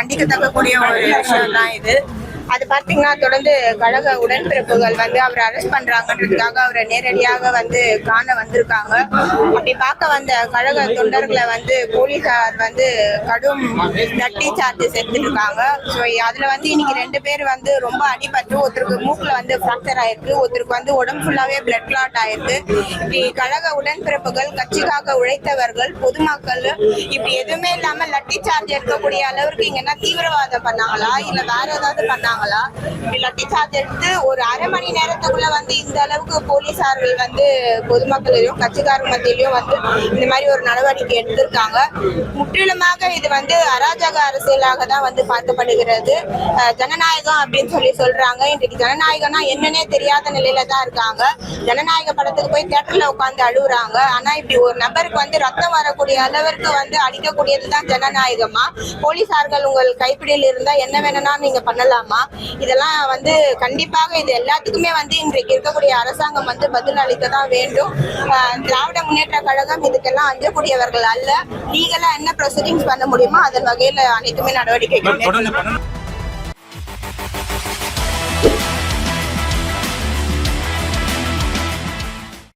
கண்டிக்கத்தக்கக்கூடிய ஒரு விஷயம் தான் இது. அது பார்த்தீங்கன்னா தொடர்ந்து கழக உடன்பிறப்புகள் வந்து அவரை அரெஸ்ட் பண்றாங்கன்றதுக்காக அவரை நேரடியாக வந்து காண வந்திருக்காங்க. அப்படி பார்க்க வந்த கழக தொண்டர்களை வந்து போலீசார் வந்து கடும் லட்டி சார்ஜஸ் எடுத்துட்டு இருக்காங்க. ஸோ அதுல வந்து இன்னைக்கு 2 பேர் வந்து ரொம்ப அடிபட்டு, ஒருத்தருக்கு மூக்குல வந்து ஃப்ராக்சர் ஆயிருக்கு, ஒருத்தருக்கு வந்து உடம்பு ஃபுல்லாவே பிளட் கிளாட் ஆயிருக்கு. இப்படி கழக உடன்பிறப்புகள், கட்சிக்காக உழைத்தவர்கள், பொதுமக்கள் இப்படி எதுவுமே இல்லாம லட்டி சார்ஜ் எடுக்கக்கூடிய அளவுக்கு இங்க என்ன தீவிரவாதம் பண்ணாங்களா இல்ல வேற ஏதாவது பண்ணாங்களா? லட்டி சார்ஜ் எடுத்து ஒரு அரை மணி நேரத்துக்குள்ள வந்து இந்த அளவுக்கு போலீசார்கள் வந்து பொதுமக்களையும் கட்சிக்காரர் மத்தியிலையும் வந்து இந்த மாதிரி ஒரு நடவடிக்கை எடுத்திருக்காங்க. முற்றிலுமாக இது வந்து அராஜக அரசியலாக தான் வந்து பார்க்கப்படுகிறது. ஜனநாயகம் அப்படின்னு சொல்றாங்க. இன்றைக்கு ஜனநாயகம்னா என்னன்னே தெரியாத நிலையில தான் இருக்காங்க. ஜனநாயக படத்துக்கு போய் தியேட்டர்ல உட்காந்து அழுகுறாங்க. ஆனா இப்படி ஒரு நபருக்கு வந்து ரத்தம் வரக்கூடிய அளவிற்கு வந்து அடிக்கக்கூடியதுதான் ஜனநாயகமா? போலீசார்கள் உங்கள் கைப்பிடியில் இருந்தா என்ன வேணும்னா நீங்க பண்ணலாமா? இதெல்லாம் வந்து கண்டிப்பாக இது எல்லாத்துக்குமே வந்து இன்றைக்கு இருக்கக்கூடிய அரசாங்கம் வந்து பதில் அளிக்க தான் வேண்டும். திராவிட முன்னேற்ற கழகம் இதுக்கெல்லாம் அஞ்சக்கூடியவர்கள் அல்ல. லீகலா என்ன ப்ரொசீடிங்ஸ் பண்ண முடியுமோ அதன் வகையில அனைத்துமே நடவடிக்கை